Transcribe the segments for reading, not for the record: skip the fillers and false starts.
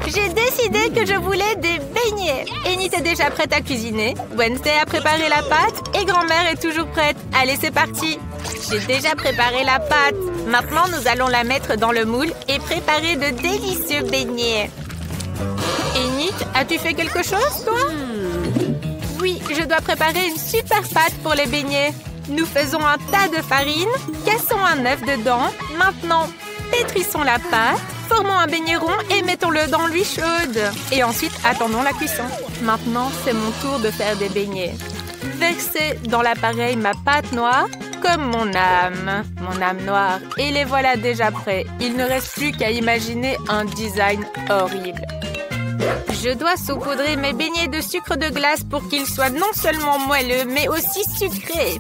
J'ai décidé que je voulais des beignets. Enid est déjà prête à cuisiner. Wednesday a préparé la pâte et grand-mère est toujours prête. Allez, c'est parti. J'ai déjà préparé la pâte. Maintenant, nous allons la mettre dans le moule et préparer de délicieux beignets. Enid, as-tu fait quelque chose, toi? Oui, je dois préparer une super pâte pour les beignets. Nous faisons un tas de farine, cassons un œuf dedans. Maintenant, pétrissons la pâte, formons un beignet rond et mettons-le dans l'huile chaude. Et ensuite, attendons la cuisson. Maintenant, c'est mon tour de faire des beignets. Versez dans l'appareil ma pâte noire, comme mon âme noire. Et les voilà déjà prêts. Il ne reste plus qu'à imaginer un design horrible. Je dois saupoudrer mes beignets de sucre de glace pour qu'ils soient non seulement moelleux, mais aussi sucrés.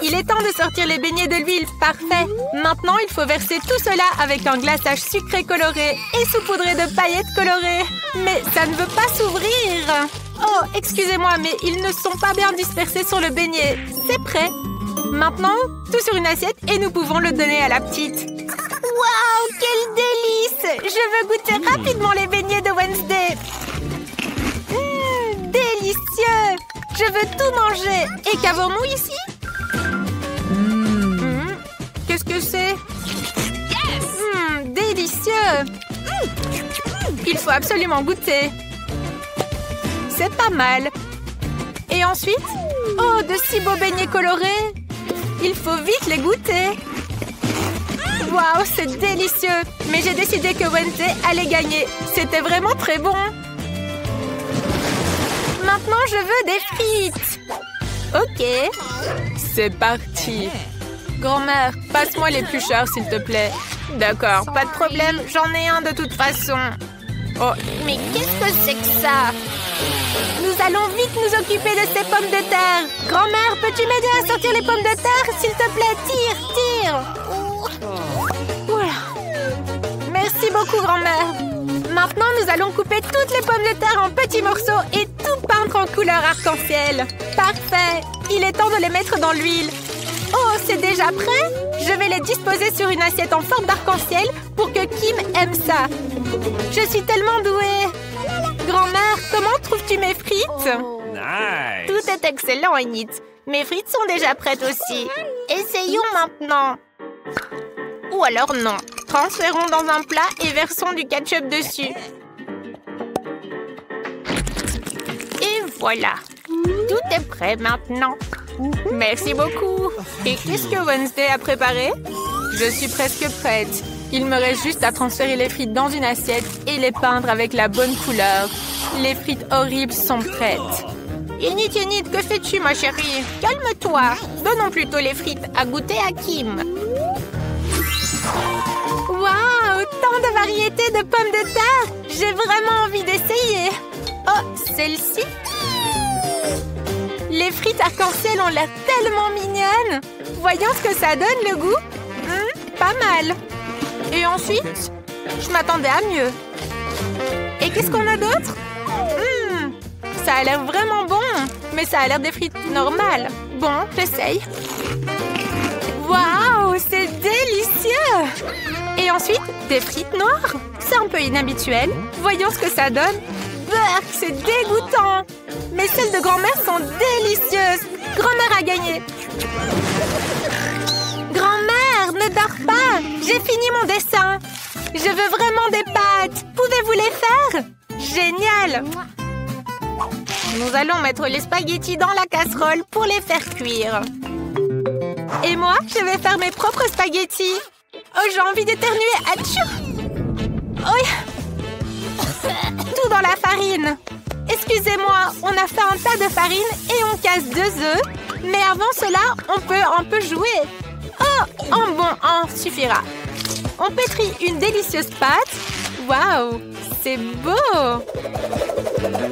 Il est temps de sortir les beignets de l'huile. Parfait. Maintenant, il faut verser tout cela avec un glaçage sucré coloré et saupoudré de paillettes colorées. Mais ça ne veut pas s'ouvrir. Oh, excusez-moi, mais ils ne sont pas bien dispersés sur le beignet. C'est prêt. Maintenant, tout sur une assiette et nous pouvons le donner à la petite. Waouh, quel délice! Je veux goûter rapidement les beignets de Wednesday. Délicieux! Je veux tout manger. Et qu'avons-nous ici? Qu'est-ce que c'est? Délicieux! Il faut absolument goûter. C'est pas mal. Et ensuite? Oh, de si beaux beignets colorés! Il faut vite les goûter. Waouh, c'est délicieux! Mais j'ai décidé que Wednesday allait gagner. C'était vraiment très bon. Maintenant, je veux des frites. Ok. C'est parti. Grand-mère, passe-moi l'éplucheur, s'il te plaît. D'accord, pas de problème. J'en ai un de toute façon. Oh, mais qu'est-ce que c'est que ça? Nous allons vite nous occuper de ces pommes de terre. Grand-mère, peux-tu m'aider à sortir les pommes de terre? S'il te plaît, tire. Voilà. Merci beaucoup, grand-mère. Maintenant, nous allons couper toutes les pommes de terre en petits morceaux et tout peindre en couleur arc-en-ciel. Parfait. Il est temps de les mettre dans l'huile. Oh, c'est déjà prêt? Je vais les disposer sur une assiette en forme d'arc-en-ciel pour que Kim aime ça. Je suis tellement douée. Grand-mère, comment trouves-tu mes frites? Nice. Tout est excellent, Enid. Mes frites sont déjà prêtes aussi. Essayons maintenant. Ou alors non. Transférons dans un plat et versons du ketchup dessus. Et voilà. Tout est prêt maintenant. Merci beaucoup. Et qu'est-ce que Wednesday a préparé? Je suis presque prête. Il me reste juste à transférer les frites dans une assiette et les peindre avec la bonne couleur. Les frites horribles sont prêtes. Enid, que fais-tu, ma chérie? Calme-toi. Donnons plutôt les frites à goûter à Kim. Waouh, tant de variétés de pommes de terre. J'ai vraiment envie d'essayer. Oh, celle-ci. Les frites arc-en-ciel ont l'air tellement mignonnes. Voyons ce que ça donne, le goût. Pas mal. Et ensuite, je m'attendais à mieux. Et qu'est-ce qu'on a d'autre? Ça a l'air vraiment bon. Mais ça a l'air des frites normales. Bon, j'essaye. Waouh, c'est délicieux! Et ensuite, des frites noires. C'est un peu inhabituel. Voyons ce que ça donne. Burk, c'est dégoûtant. Mais celles de grand-mère sont délicieuses. Grand-mère a gagné. Grand-mère, ne dors pas. J'ai fini mon dessin. Je veux vraiment des pâtes. Pouvez-vous les faire? Génial. Nous allons mettre les spaghettis dans la casserole pour les faire cuire. Et moi, je vais faire mes propres spaghettis. Oh, j'ai envie d'éternuer. Atchou! Oh. Tout dans la farine. Excusez-moi, on a fait un tas de farine et on casse 2 œufs. Mais avant cela, on peut un peu jouer. Oh, un suffira. On pétrit une délicieuse pâte. Waouh, c'est beau!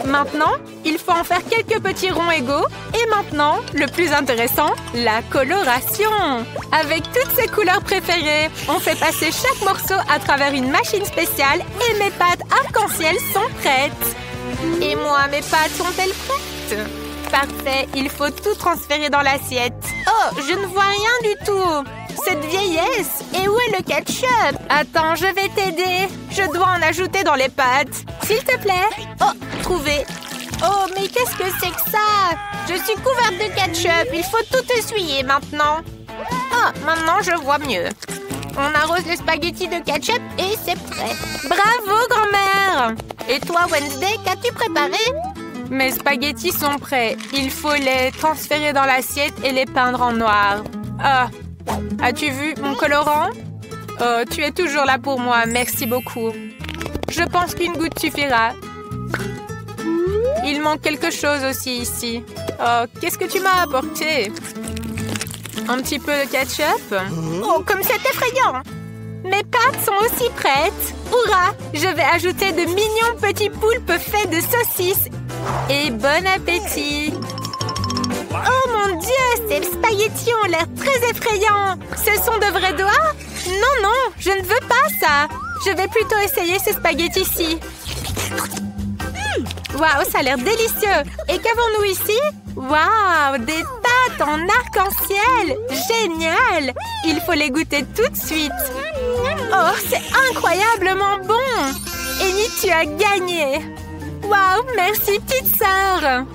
Maintenant, il faut en faire quelques petits ronds égaux. Et maintenant, le plus intéressant, la coloration. Avec toutes ses couleurs préférées, on fait passer chaque morceau à travers une machine spéciale et mes pâtes arc-en-ciel sont prêtes. Et moi, mes pâtes sont-elles prêtes? Parfait, il faut tout transférer dans l'assiette. Oh, je ne vois rien du tout. cette vieillesse! Et où est le ketchup? Attends, je vais t'aider. Je dois en ajouter dans les pâtes. S'il te plaît. Oh, trouvé. Oh, mais qu'est-ce que c'est que ça? Je suis couverte de ketchup. Il faut tout essuyer maintenant. Ah, maintenant je vois mieux. On arrose les spaghettis de ketchup et c'est prêt. Bravo, grand-mère! Et toi, Wednesday, qu'as-tu préparé? Mes spaghettis sont prêts. Il faut les transférer dans l'assiette et les peindre en noir. Ah, as-tu vu mon colorant? Oh, tu es toujours là pour moi. Merci beaucoup. Je pense qu'une goutte suffira. Il manque quelque chose aussi ici. Oh, qu'est-ce que tu m'as apporté? Un petit peu de ketchup? Oh, comme c'est effrayant! Mes pâtes sont aussi prêtes. Hurrah! Je vais ajouter de mignons petits poulpes faits de saucisses. Et bon appétit! Oh mon Dieu! Ces spaghettis ont l'air très effrayants. Ce sont de vrais doigts? Non, non, je ne veux pas ça. Je vais plutôt essayer ces spaghettis-ci. Waouh, ça a l'air délicieux! Et qu'avons-nous ici? Waouh, des pâtes en arc-en-ciel! Génial! Il faut les goûter tout de suite. Oh, c'est incroyablement bon! Amy, tu as gagné! Waouh, merci petite sœur!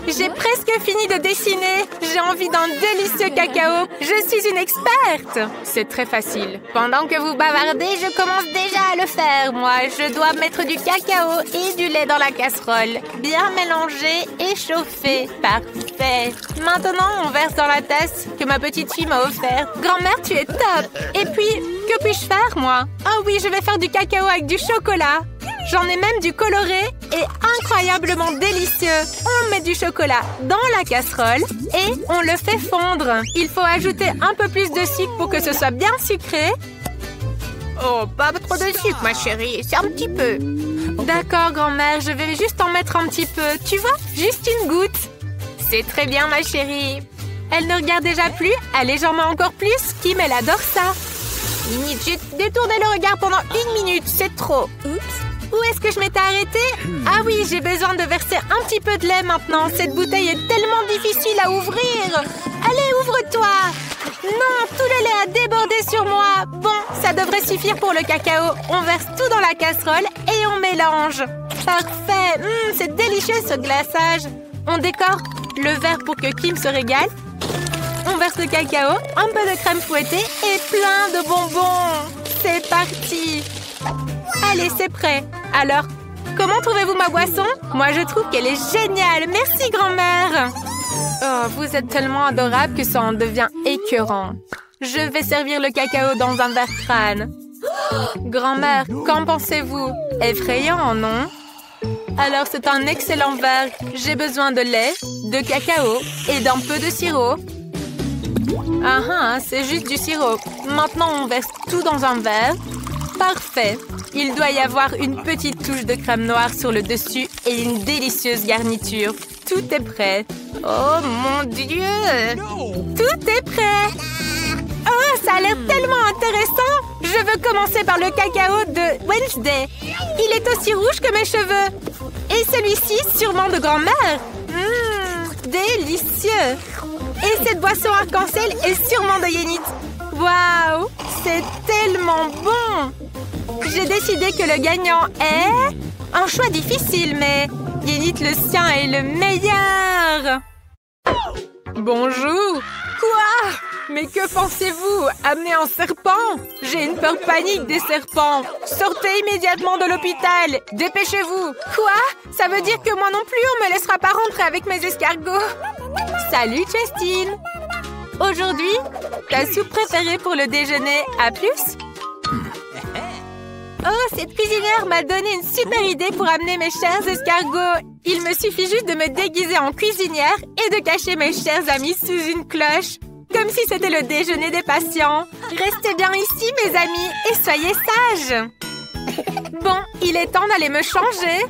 J'ai presque fini de dessiner. J'ai envie d'un délicieux cacao. Je suis une experte. C'est très facile. Pendant que vous bavardez, je commence déjà à le faire. Moi, je dois mettre du cacao et du lait dans la casserole. Bien mélanger et chauffer. Parfait. Maintenant, on verse dans la tasse que ma petite fille m'a offerte. Grand-mère, tu es top. Et puis, que puis-je faire, moi? Ah oui, je vais faire du cacao avec du chocolat. J'en ai même du coloré et incroyablement délicieux. On met du chocolat dans la casserole et on le fait fondre. Il faut ajouter un peu plus de sucre pour que ce soit bien sucré. Oh, pas trop de sucre, ma chérie. C'est un petit peu. D'accord, grand-mère, je vais juste en mettre un petit peu. Tu vois, juste une goutte. C'est très bien, ma chérie. Elle ne regarde déjà plus. Allez, j'en mets encore plus. Kim, elle adore ça. Minute, j'ai détourné le regard pendant 1 minute. C'est trop. Oups. Où est-ce que je m'étais arrêtée? Ah oui, j'ai besoin de verser un petit peu de lait maintenant. Cette bouteille est tellement difficile à ouvrir. Allez, ouvre-toi. Non, tout le lait a débordé sur moi. Bon, ça devrait suffire pour le cacao. On verse tout dans la casserole et on mélange. Parfait. C'est délicieux ce glaçage. On décore le verre pour que Kim se régale. On verse le cacao, un peu de crème fouettée et plein de bonbons. C'est parti. Allez, c'est prêt. Alors, comment trouvez-vous ma boisson? Moi, je trouve qu'elle est géniale. Merci, grand-mère. Oh, vous êtes tellement adorable que ça en devient écœurant. Je vais servir le cacao dans un verre crâne. Grand-mère, qu'en pensez-vous? Effrayant, non? Alors, c'est un excellent verre. J'ai besoin de lait, de cacao et d'un peu de sirop. Ah, c'est juste du sirop. Maintenant, on verse tout dans un verre. Parfait. Il doit y avoir une petite touche de crème noire sur le dessus et une délicieuse garniture. Tout est prêt. Oh mon Dieu! Tout est prêt! Oh, ça a l'air tellement intéressant! Je veux commencer par le cacao de Wednesday. Il est aussi rouge que mes cheveux. Et celui-ci, sûrement de grand-mère. Délicieux! Et cette boisson arc-en-ciel est sûrement de Yenit. Waouh! C'est tellement bon! J'ai décidé que le gagnant est... un choix difficile, mais... Yenit, le sien est le meilleur! Bonjour! Quoi? Mais que pensez-vous? Amener un serpent? J'ai une peur panique des serpents! Sortez immédiatement de l'hôpital! Dépêchez-vous! Quoi? Ça veut dire que moi non plus, on me laissera pas rentrer avec mes escargots! Salut, Justine! Aujourd'hui, ta soupe préférée pour le déjeuner, à plus? Oh, cette cuisinière m'a donné une super idée pour amener mes chers escargots. Il me suffit juste de me déguiser en cuisinière et de cacher mes chers amis sous une cloche. Comme si c'était le déjeuner des patients. Restez bien ici, mes amis, et soyez sages. Bon, il est temps d'aller me changer.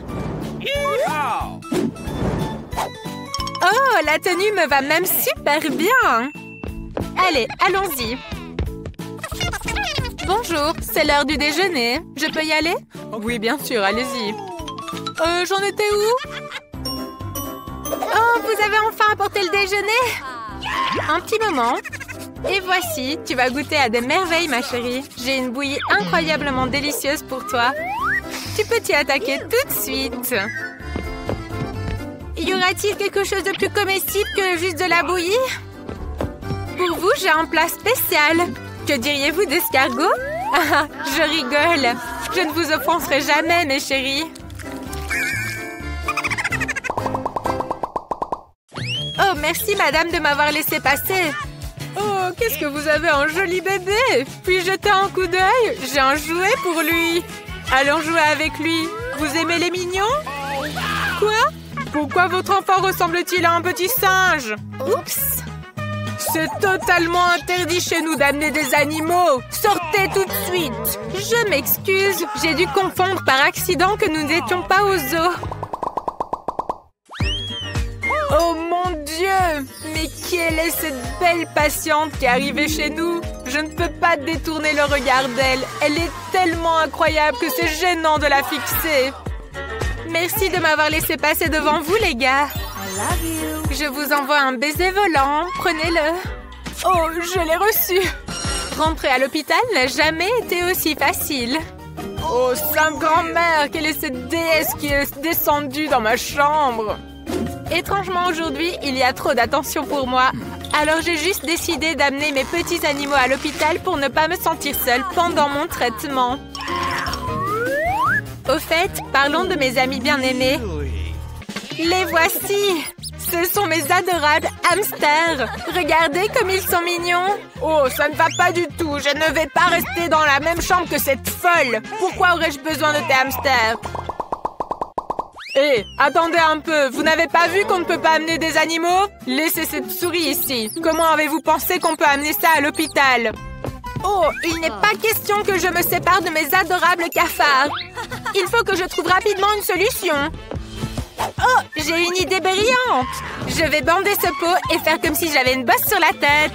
Oh, la tenue me va même super bien. Allez, allons-y. Bonjour, c'est l'heure du déjeuner. Je peux y aller? Oui, bien sûr, allez-y. J'en étais où? Oh, vous avez enfin apporté le déjeuner? Un petit moment. Et voici, tu vas goûter à des merveilles, ma chérie. J'ai une bouillie incroyablement délicieuse pour toi. Tu peux t'y attaquer tout de suite. Y aura-t-il quelque chose de plus comestible que juste de la bouillie? Pour vous, j'ai un plat spécial. Que diriez-vous d'escargot? Ah, je rigole. Je ne vous offenserai jamais, mes chéris. Oh, merci, madame, de m'avoir laissé passer. Oh, qu'est-ce que vous avez un joli bébé! Puis jeter un coup d'œil? J'ai un jouet pour lui. Allons jouer avec lui. Vous aimez les mignons? Quoi? Pourquoi votre enfant ressemble-t-il à un petit singe? Oups! C'est totalement interdit chez nous d'amener des animaux. Sortez tout de suite. Je m'excuse. J'ai dû confondre par accident que nous n'étions pas au zoo. Oh mon Dieu! Mais quelle est cette belle patiente qui est arrivée chez nous? Je ne peux pas détourner le regard d'elle. Elle est tellement incroyable que c'est gênant de la fixer. Merci de m'avoir laissé passer devant vous, les gars. Je vous envoie un baiser volant. Prenez-le. Oh, je l'ai reçu. Rentrer à l'hôpital n'a jamais été aussi facile. Oh, sainte grand-mère, quelle est cette déesse qui est descendue dans ma chambre? Étrangement, aujourd'hui, il y a trop d'attention pour moi. Alors, j'ai juste décidé d'amener mes petits animaux à l'hôpital pour ne pas me sentir seule pendant mon traitement. Au fait, parlons de mes amis bien-aimés. Les voici! Ce sont mes adorables hamsters. Regardez comme ils sont mignons. Oh, ça ne va pas du tout. Je ne vais pas rester dans la même chambre que cette folle. Pourquoi aurais-je besoin de tes hamsters? Hé, attendez un peu. Vous n'avez pas vu qu'on ne peut pas amener des animaux? Laissez cette souris ici. Comment avez-vous pensé qu'on peut amener ça à l'hôpital? Oh, il n'est pas question que je me sépare de mes adorables cafards. Il faut que je trouve rapidement une solution. Oh, j'ai une idée brillante. Je vais bander ce pot et faire comme si j'avais une bosse sur la tête.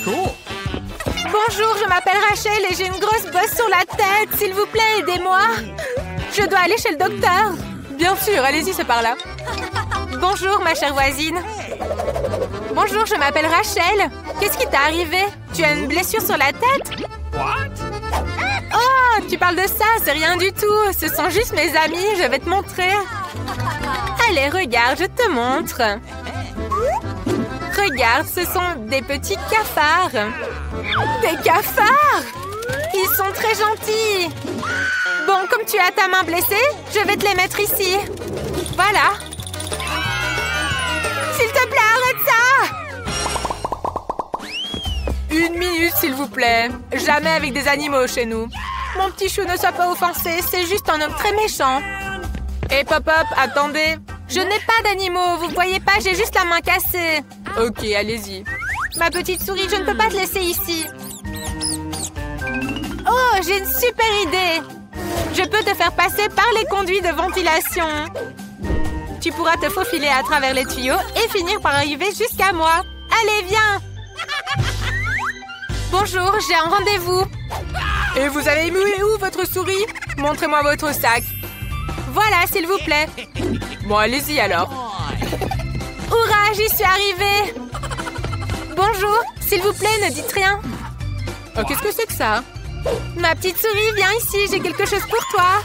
Bonjour, je m'appelle Rachel et j'ai une grosse bosse sur la tête. S'il vous plaît, aidez-moi. Je dois aller chez le docteur. Bien sûr, allez-y, c'est par là. Bonjour, ma chère voisine. Bonjour, je m'appelle Rachel. Qu'est-ce qui t'est arrivé? Tu as une blessure sur la tête? Oh, tu parles de ça, c'est rien du tout. Ce sont juste mes amis, je vais te montrer. Allez, regarde, je te montre. Regarde, ce sont des petits cafards. Des cafards? Ils sont très gentils. Bon, comme tu as ta main blessée, je vais te les mettre ici. Voilà. S'il te plaît, arrête ça! Une minute, s'il vous plaît. Jamais avec des animaux chez nous. Mon petit chou, ne sois pas offensé. C'est juste un homme très méchant. Hé, Pop-Up, attendez. Je n'ai pas d'animaux. Vous voyez pas, j'ai juste la main cassée. Ok, allez-y. Ma petite souris, je ne peux pas te laisser ici. Oh, j'ai une super idée. Je peux te faire passer par les conduits de ventilation. Tu pourras te faufiler à travers les tuyaux et finir par arriver jusqu'à moi. Allez, viens. Bonjour, j'ai un rendez-vous. Et vous avez mis où votre souris? Montrez-moi votre sac. Voilà, s'il vous plaît. Bon, allez-y alors. Hurrah, j'y suis arrivée. Bonjour, s'il vous plaît, ne dites rien. Oh, qu'est-ce que c'est que ça? Ma petite souris, viens ici, j'ai quelque chose pour toi.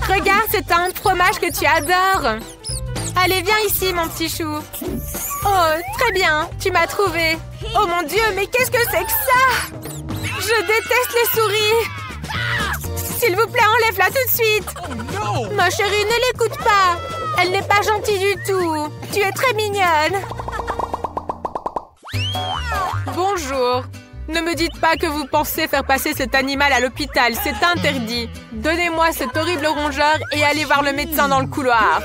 Regarde, c'est un fromage que tu adores. Allez, viens ici, mon petit chou. Oh, très bien, tu m'as trouvé. Oh mon Dieu, mais qu'est-ce que c'est que ça? Je déteste les souris. S'il vous plaît, enlève-la tout de suite. Ma chérie, ne l'écoute pas. Elle n'est pas gentille du tout. Tu es très mignonne. Bonjour. Ne me dites pas que vous pensez faire passer cet animal à l'hôpital. C'est interdit. Donnez-moi cet horrible rongeur et allez voir le médecin dans le couloir.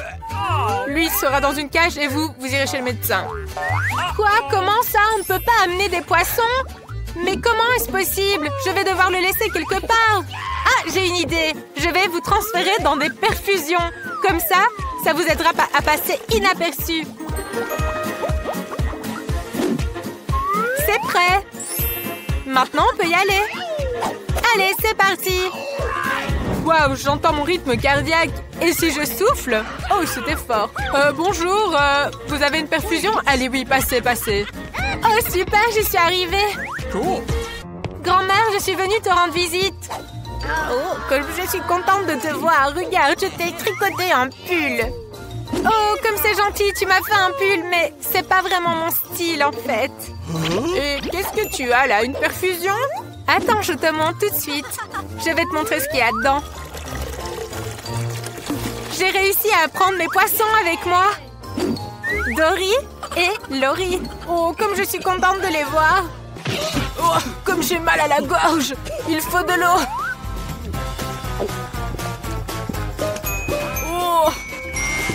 Lui sera dans une cage et vous irez chez le médecin. Quoi? Comment ça? On ne peut pas amener des poissons? Mais comment est-ce possible? Je vais devoir le laisser quelque part. Ah, j'ai une idée. Je vais vous transférer dans des perfusions. Comme ça vous aidera à passer inaperçu. C'est prêt. Maintenant, on peut y aller. Allez, c'est parti. Waouh, j'entends mon rythme cardiaque. Et si je souffle? Oh, c'était fort. Bonjour, vous avez une perfusion? Allez, oui, passez, passez. Oh, super, j'y suis arrivée. Cool. Grand-mère, je suis venue te rendre visite. Oh, comme je suis contente de te voir. Regarde, je t'ai tricoté un pull. Oh, comme c'est gentil, tu m'as fait un pull, mais c'est pas vraiment mon style, en fait. Et qu'est-ce que tu as, là? Une perfusion? Attends, je te montre tout de suite. Je vais te montrer ce qu'il y a dedans. J'ai réussi à prendre mes poissons avec moi. Dory et Laurie. Oh, comme je suis contente de les voir. Oh, comme j'ai mal à la gorge. Il faut de l'eau. Oh,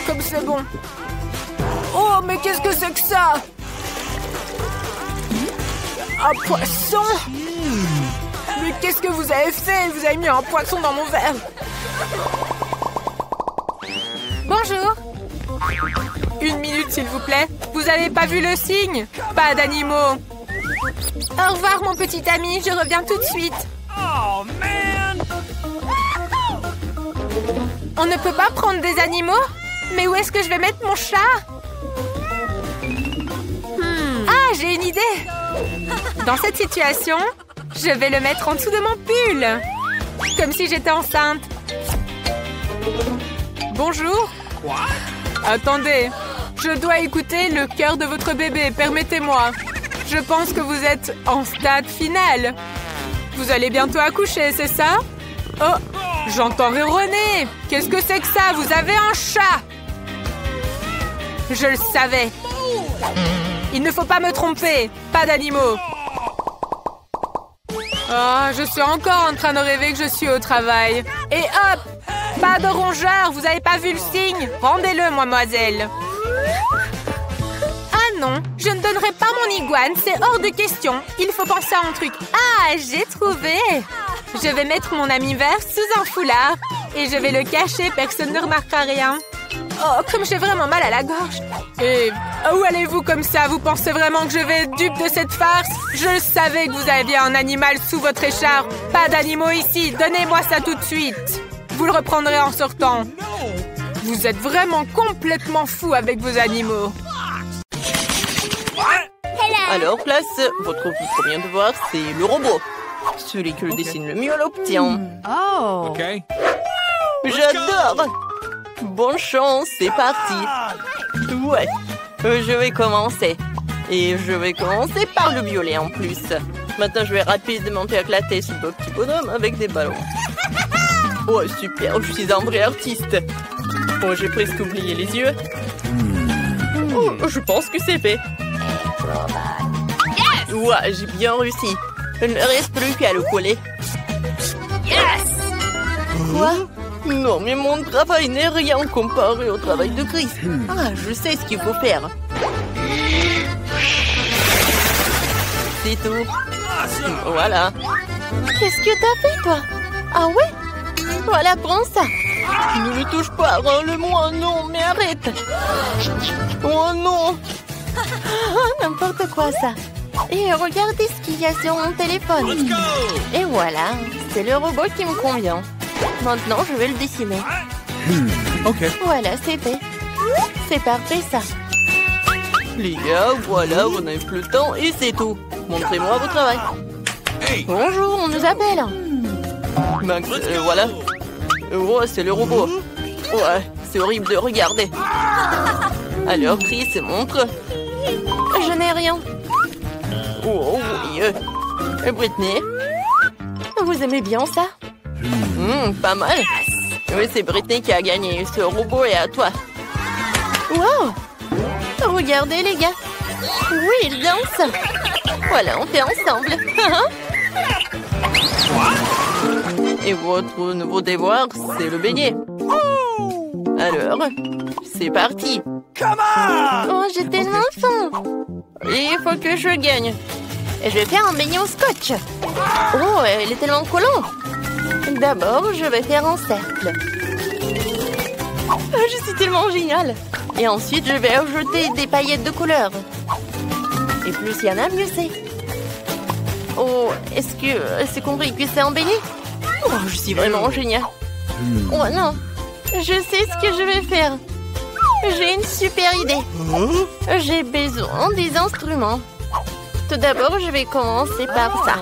comme c'est bon. Oh, mais qu'est-ce que c'est que ça? Un poisson? Mais qu'est-ce que vous avez fait? Vous avez mis un poisson dans mon verre. Bonjour. Une minute, s'il vous plaît. Vous avez pas vu le signe? Pas d'animaux. Au revoir, mon petit ami. Je reviens tout de suite. Oh, man! On ne peut pas prendre des animaux? Mais où est-ce que je vais mettre mon chat? Ah, j'ai une idée. Dans cette situation, je vais le mettre en dessous de mon pull. Comme si j'étais enceinte. Bonjour. Attendez, je dois écouter le cœur de votre bébé. Permettez-moi. Je pense que vous êtes en stade final. Vous allez bientôt accoucher, c'est ça? Oh, j'entends ronronner. Qu'est-ce que c'est que ça? Vous avez un chat. Je le savais. Il ne faut pas me tromper. Pas d'animaux. Oh, je suis encore en train de rêver que je suis au travail. Et hop! Pas de rongeur, vous avez pas vu le signe? Rendez-le, mademoiselle. Ah non, je ne donnerai pas mon iguane, c'est hors de question. Il faut penser à un truc. Ah, j'ai trouvé. Je vais mettre mon ami vert sous un foulard. Et je vais le cacher, personne ne remarquera rien. Oh, comme j'ai vraiment mal à la gorge. Et où allez-vous comme ça? Vous pensez vraiment que je vais être dupe de cette farce? Je savais que vous aviez un animal sous votre écharpe. Pas d'animaux ici, donnez-moi ça tout de suite. Vous le reprendrez en sortant. Vous êtes vraiment complètement fou avec vos animaux. Alors, classe, votre premier devoir, c'est le robot. Celui que le dessine le mieux l'obtient. Oh. OK. J'adore! Bonne chance, c'est parti. Ouais, je vais commencer. Et je vais commencer par le violet en plus. Maintenant, je vais rapidement éclater ce beau petit bonhomme avec des ballons. Oh, super, je suis un vrai artiste. Oh, j'ai presque oublié les yeux. Oh, je pense que c'est fait. Ouais, j'ai bien réussi. Il ne reste plus qu'à le coller. Quoi? Non, mais mon travail n'est rien comparé au travail de Chris. Ah, je sais ce qu'il faut faire. C'est tout. Voilà. Qu'est-ce que t'as fait, toi? Ah ouais? Voilà, prends ça. Ne me touche pas, rends-le-moi. Non, mais arrête. Oh non. N'importe quoi, ça. Et regardez ce qu'il y a sur mon téléphone. Et voilà, c'est le robot qui me convient. Maintenant, je vais le dessiner. OK. Voilà, c'est fait. C'est parfait, ça. Les gars, voilà, vous n'avez plus le temps et c'est tout. Montrez-moi votre travail. Bonjour, on nous appelle. Max, voilà. Oh, c'est le robot. Ouais, c'est horrible de regarder. Alors, Chris, montre. Je n'ai rien. Oh, oui. Britney, vous aimez bien ça? Pas mal. Oui, c'est Britney qui a gagné. Ce robot est à toi. Wow! Regardez, les gars. Oui, il danse. Voilà, on fait ensemble. Et votre nouveau devoir, c'est le beignet. Alors, c'est parti. Oh, j'ai tellement faim. Il faut que je gagne. Et je vais faire un beignet au scotch. Oh, il est tellement collant. D'abord, je vais faire un cercle. Oh, je suis tellement géniale. Et ensuite, je vais ajouter des paillettes de couleur. Et plus il y en a, mieux c'est. Oh, est-ce que c'est compris que c'est un beignet? Oh, je suis vraiment géniale. Oh non, je sais ce que je vais faire. J'ai une super idée. J'ai besoin des instruments. Tout d'abord, je vais commencer par ça.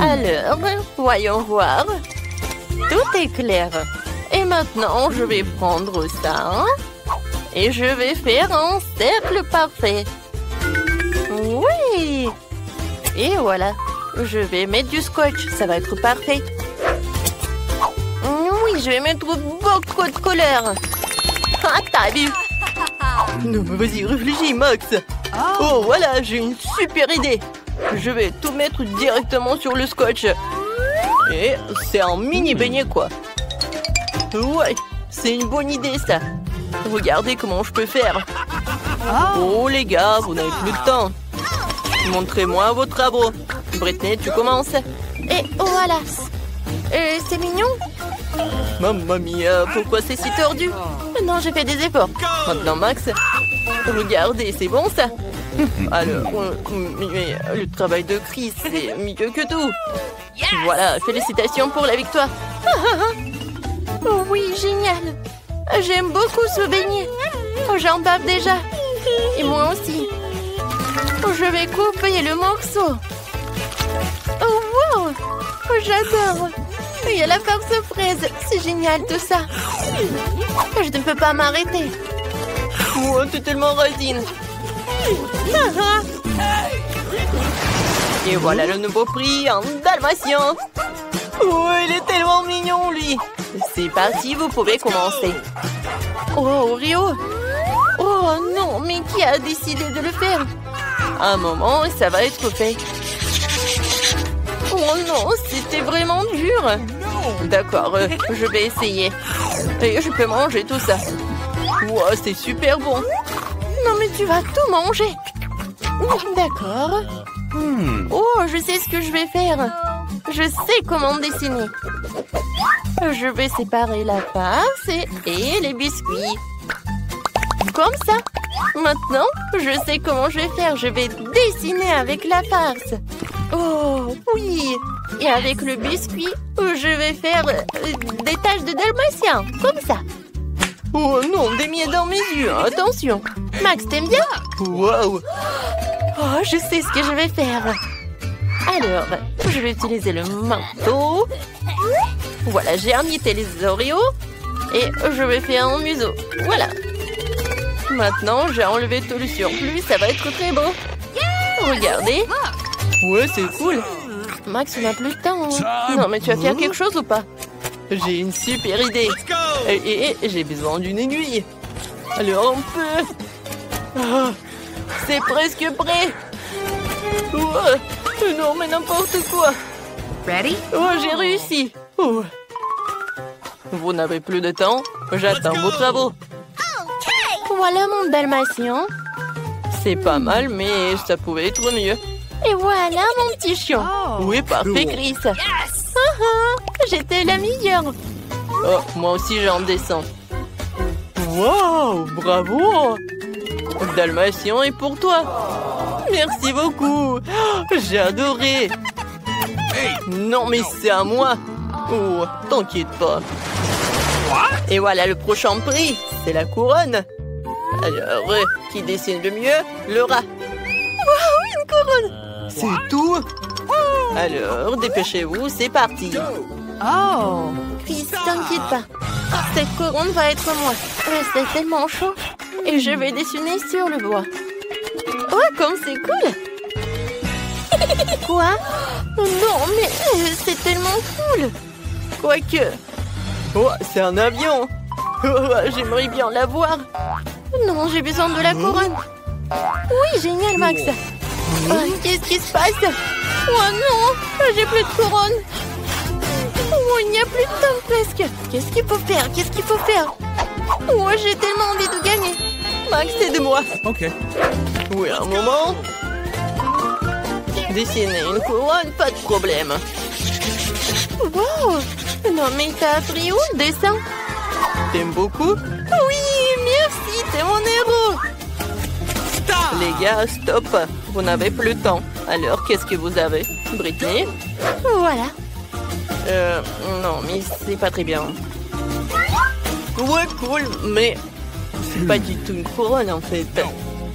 Alors, voyons voir. Tout est clair. Et maintenant, je vais prendre ça. Et je vais faire un cercle parfait. Oui! Et voilà. Je vais mettre du scotch. Ça va être parfait. Oui, je vais mettre beaucoup de couleurs. Ah, t'as vu? Non, mais vas-y, réfléchis, Max. Oh, voilà, j'ai une super idée. Je vais tout mettre directement sur le scotch. Et c'est un mini beignet, quoi. Ouais, c'est une bonne idée, ça. Regardez comment je peux faire. Oh, les gars, vous n'avez plus de temps. Montrez-moi vos travaux. Britney, tu commences. Et voilà. C'est mignon. Mamma mia, pourquoi c'est si tordu? Non, j'ai fait des efforts. Maintenant, Max, regardez, c'est bon, ça? Alors, mais le travail de Chris, c'est mieux que tout. Voilà, félicitations pour la victoire. Oh oui, génial. J'aime beaucoup ce beignet. J'en bave déjà. Et moi aussi. Je vais couper le morceau. Oh wow, j'adore. Il y a la farce fraise. C'est génial tout ça. Je ne peux pas m'arrêter. Oh, t'es tellement radine. Et voilà le nouveau prix, un dalmatien. Oh, il est tellement mignon, lui. C'est parti, vous pouvez commencer. Oh, Oreo. Oh non, mais qui a décidé de le faire? Un moment, ça va être fait. Oh non, c'était vraiment dur. D'accord, je vais essayer. Et je peux manger tout ça. Wow, c'est super bon. Non, mais tu vas tout manger. D'accord. Oh, je sais ce que je vais faire. Je sais comment dessiner. Je vais séparer la farce et les biscuits. Comme ça. Maintenant, je sais comment je vais faire. Je vais dessiner avec la farce. Oh, oui. Et avec le biscuit, je vais faire des taches de dalmatien. Comme ça. Oh non, des miettes dans mes yeux. Attention. Max, t'aimes bien? Wow. Oh, je sais ce que je vais faire. Alors, je vais utiliser le manteau. Voilà, j'ai emmietté les Oreos. Et je vais faire un museau. Voilà. Maintenant, j'ai enlevé tout le surplus. Ça va être très beau. Regardez. Ouais, c'est cool. Max, on n'a plus le temps. Hein. Non, mais tu vas faire quelque chose ou pas? J'ai une super idée. Et j'ai besoin d'une aiguille. Alors, on peut... Oh, c'est presque prêt. Oh, non, mais n'importe quoi. Ready? Oh, j'ai réussi. Oh. Vous n'avez plus de temps. J'attends vos travaux. Voilà mon dalmatien. C'est pas mal, mais ça pouvait être mieux. Et voilà mon petit chien. Oui, parfait, Chris. J'étais la meilleure. Oh, moi aussi j'en descends. Wow, bravo. Dalmatien est pour toi. Merci beaucoup. J'ai adoré. Non, mais c'est à moi. Oh, t'inquiète pas. Et voilà le prochain prix. C'est la couronne. Alors, qui dessine le mieux? Le rat. Wow, une couronne. C'est tout? Alors, dépêchez-vous, c'est parti. Oh. Chris, t'inquiète pas. Cette couronne va être moi. C'est tellement chaud. Et je vais dessiner sur le bois. Oh, comme c'est cool. Quoi? Non, mais c'est tellement cool. Quoique. Oh, c'est un avion. Oh, j'aimerais bien l'avoir. Non, j'ai besoin de la couronne. Oui, génial, Max. Oh, qu'est-ce qui se passe? Oh non, j'ai plus de couronne. Oh, il n'y a plus de temps presque. Qu'est-ce qu'il faut faire? Qu'est-ce qu'il faut faire? Oh, j'ai tellement envie de gagner. Max, aide-moi. Ok. Oui, un moment. Dessiner une couronne, pas de problème. Wow. Non, mais t'as appris où le dessin? T'aimes beaucoup? Oui, merci, t'es mon héros. Stop. Les gars, stop. Vous n'avez plus le temps. Alors, qu'est-ce que vous avez? Britney? Voilà. Non, mais c'est pas très bien. Ouais, cool, mais c'est pas du tout une couronne, en fait.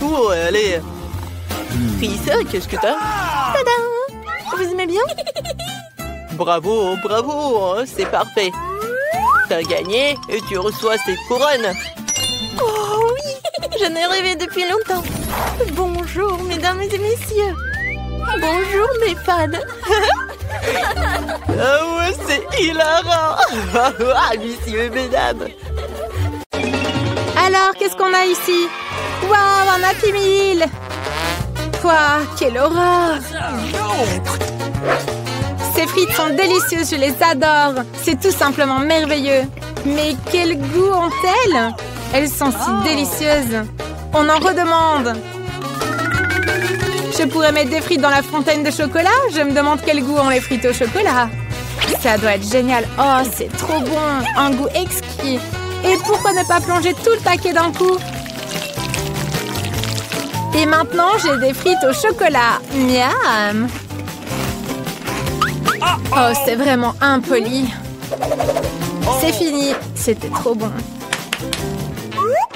Oh, allez. Fissa, qu'est-ce que t'as? Tadam! Vous aimez bien? Bravo, bravo, c'est parfait. T'as gagné et tu reçois cette couronne. Oh oui! J'en ai rêvé depuis longtemps. Bonjour, mesdames et messieurs. Bonjour, mes fans. Ah ouais, c'est hilarant. Messieurs, mesdames. Alors, qu'est-ce qu'on a ici? Waouh, un Happy Meal! Quoi? Quelle horreur! Ces frites sont délicieuses, je les adore. C'est tout simplement merveilleux. Mais quel goût ont-elles? Elles sont si délicieuses. On en redemande. Je pourrais mettre des frites dans la fontaine de chocolat? Je me demande quel goût ont les frites au chocolat. Ça doit être génial. Oh, c'est trop bon. Un goût exquis. Et pourquoi ne pas plonger tout le paquet d'un coup? Et maintenant, j'ai des frites au chocolat. Miam! Oh, c'est vraiment impoli. C'est fini. C'était trop bon.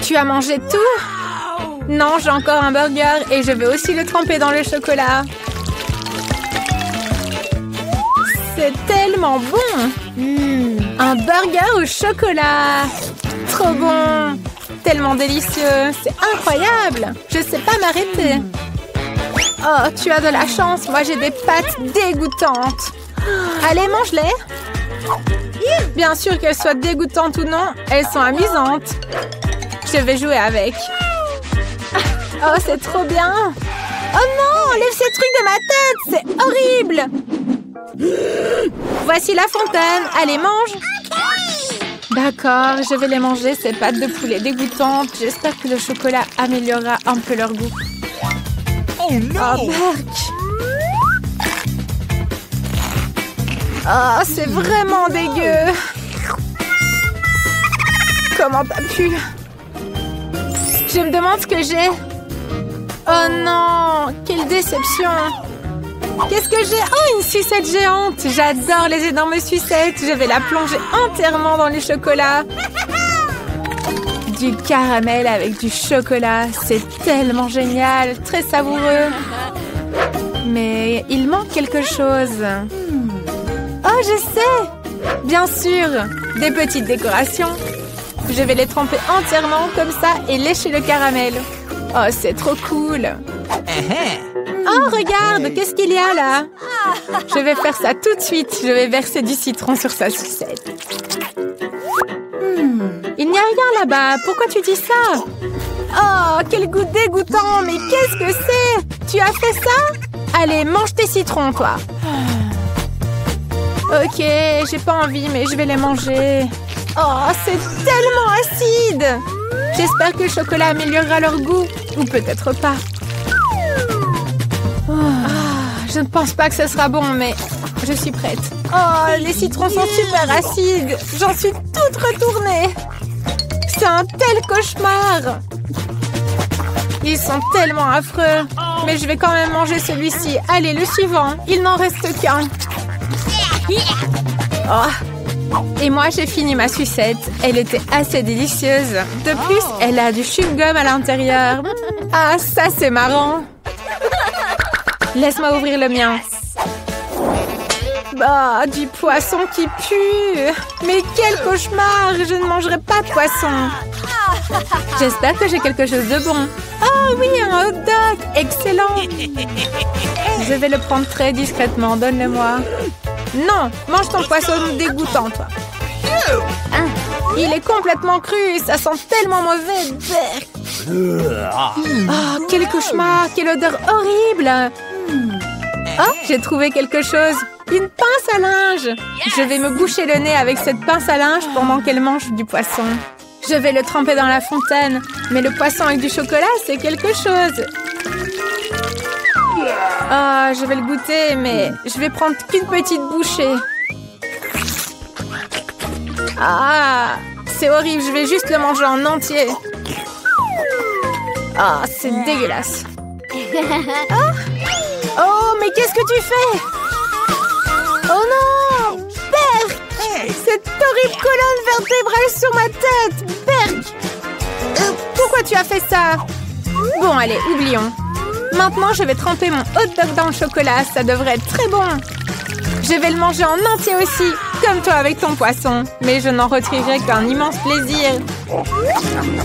Tu as mangé tout? Non, j'ai encore un burger et je vais aussi le tremper dans le chocolat. C'est tellement bon! Un burger au chocolat! Trop bon! Tellement délicieux! C'est incroyable! Je sais pas m'arrêter. Oh, tu as de la chance! Moi, j'ai des pâtes dégoûtantes. Allez, mange-les! Bien sûr qu'elles soient dégoûtantes ou non, elles sont amusantes. Je vais jouer avec. Oh, c'est trop bien! Oh non! Enlève ces trucs de ma tête! C'est horrible! Voici la fontaine. Allez, mange! D'accord, je vais les manger, ces pâtes de poulet dégoûtantes. J'espère que le chocolat améliorera un peu leur goût. Oh no! Oh, berk! Oh, c'est vraiment dégueu! Comment t'as pu? Je me demande ce que j'ai. Oh non! Quelle déception! Qu'est-ce que j'ai? Oh, une sucette géante! J'adore les énormes sucettes. Je vais la plonger entièrement dans le chocolat. Du caramel avec du chocolat. C'est tellement génial. Très savoureux. Mais il manque quelque chose. Oh, je sais! Bien sûr! Des petites décorations. Je vais les tremper entièrement comme ça et lécher le caramel. Oh, c'est trop cool! Oh, regarde! Qu'est-ce qu'il y a là? Je vais faire ça tout de suite. Je vais verser du citron sur sa sucette. Il n'y a rien là-bas. Pourquoi tu dis ça? Oh, quel goût dégoûtant! Mais qu'est-ce que c'est? Tu as fait ça? Allez, mange tes citrons, toi. Ok, j'ai pas envie, mais je vais les manger. Oh, c'est tellement acide! J'espère que le chocolat améliorera leur goût. Ou peut-être pas. Oh, je ne pense pas que ce sera bon, mais je suis prête. Oh, les citrons sont super acides. J'en suis toute retournée. C'est un tel cauchemar. Ils sont tellement affreux. Mais je vais quand même manger celui-ci. Allez, le suivant. Il n'en reste qu'un. Oh. Et moi, j'ai fini ma sucette. Elle était assez délicieuse. De plus, elle a du chewing-gum à l'intérieur. Ah, ça, c'est marrant. Laisse-moi ouvrir le mien. Bah, du poisson qui pue. Mais quel cauchemar! Je ne mangerai pas de poisson. J'espère que j'ai quelque chose de bon. Ah oui, un hot dog! Excellent! Je vais le prendre très discrètement. Donne-le-moi. Non, mange ton poisson dégoûtant, toi. Il est complètement cru. Ça sent tellement mauvais. Oh, quel cauchemar! Quelle odeur horrible! Oh, j'ai trouvé quelque chose. Une pince à linge. Je vais me boucher le nez avec cette pince à linge pendant qu'elle mange du poisson. Je vais le tremper dans la fontaine. Mais le poisson avec du chocolat, c'est quelque chose. Ah, je vais le goûter, mais je vais prendre qu'une petite bouchée. Ah, c'est horrible. Je vais juste le manger en entier. Ah, c'est dégueulasse. Oh, mais qu'est-ce que tu fais? Oh non! vertébrale sur ma tête! Berk! Pourquoi tu as fait ça? Bon, allez, oublions. Maintenant, je vais tremper mon hot dog dans le chocolat. Ça devrait être très bon. Je vais le manger en entier aussi, comme toi avec ton poisson. Mais je n'en retirerai qu'un immense plaisir.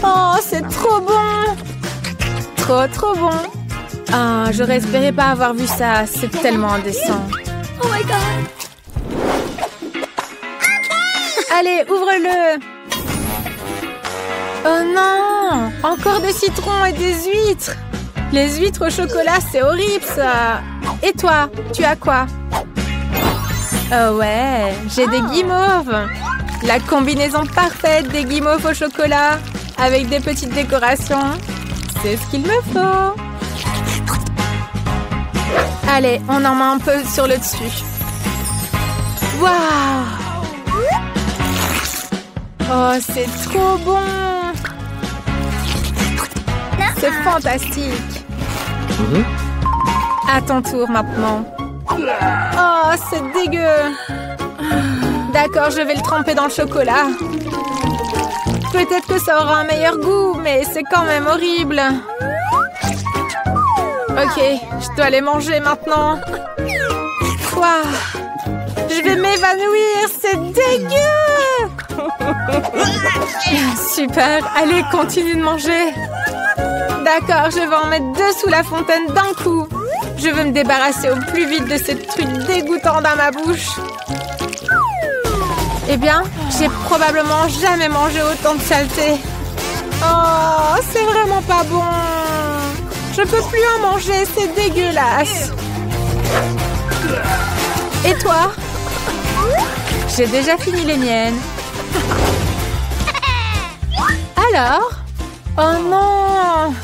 Oh, c'est trop bon! Trop bon! Ah, j'aurais espéré pas avoir vu ça. C'est tellement indécent. Oh my god! Allez, ouvre-le! Oh non! Encore des citrons et des huîtres! Les huîtres au chocolat, c'est horrible ça! Et toi, tu as quoi? Oh ouais, j'ai des guimauves! La combinaison parfaite des guimauves au chocolat avec des petites décorations. C'est ce qu'il me faut! Allez, on en met un peu sur le dessus. Waouh! Oh, c'est trop bon! C'est fantastique! À ton tour maintenant. Oh, c'est dégueu! D'accord, je vais le tremper dans le chocolat. Peut-être que ça aura un meilleur goût, mais c'est quand même horrible. Ok, je dois les manger maintenant. Quoi? Je vais m'évanouir, c'est dégueu! Super, allez, continue de manger. D'accord, je vais en mettre 2 sous la fontaine d'un coup. Je veux me débarrasser au plus vite de ces trucs dégoûtants dans ma bouche. Eh bien, j'ai probablement jamais mangé autant de saleté. Oh, c'est vraiment pas bon. Je peux plus en manger, c'est dégueulasse. Et toi? J'ai déjà fini les miennes. Alors? Oh non!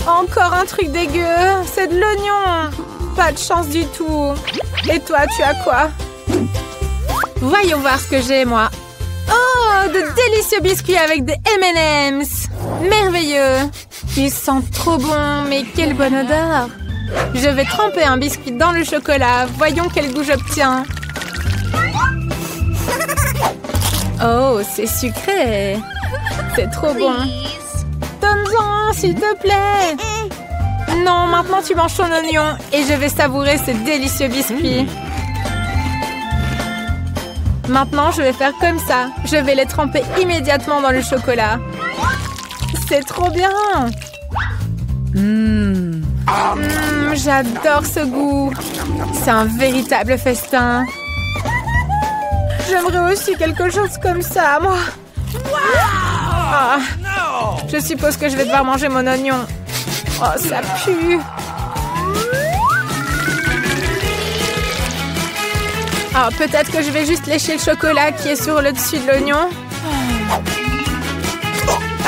Encore un truc dégueu. C'est de l'oignon. Pas de chance du tout. Et toi, tu as quoi? Voyons voir ce que j'ai, moi. Oh, de délicieux biscuits avec des M&M's. Merveilleux. Ils sentent trop bon, mais quelle bonne odeur. Je vais tremper un biscuit dans le chocolat. Voyons quel goût j'obtiens. Oh, c'est sucré. C'est trop bon. Donne-en, s'il te plaît. Non, maintenant tu manges ton oignon et je vais savourer ces délicieux biscuits. Maintenant, je vais faire comme ça. Je vais les tremper immédiatement dans le chocolat. C'est trop bien. J'adore ce goût. C'est un véritable festin. J'aimerais aussi quelque chose comme ça, moi. Ah, je suppose que je vais devoir manger mon oignon. Oh, ça pue. Ah, peut-être que je vais juste lécher le chocolat qui est sur le dessus de l'oignon.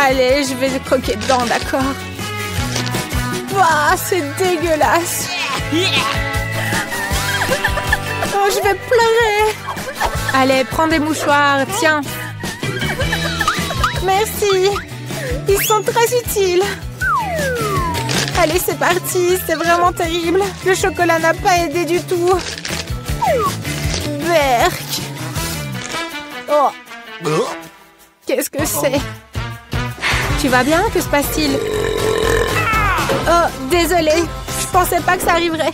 Allez, je vais croquer dedans, d'accord. Ouah, c'est dégueulasse. Oh, je vais pleurer. Allez, prends des mouchoirs, tiens. Merci. Ils sont très utiles. Allez, c'est parti. C'est vraiment terrible. Le chocolat n'a pas aidé du tout. Berk. Oh. Qu'est-ce que c'est? Tu vas bien? Que se passe-t-il? Oh, désolée. Je pensais pas que ça arriverait.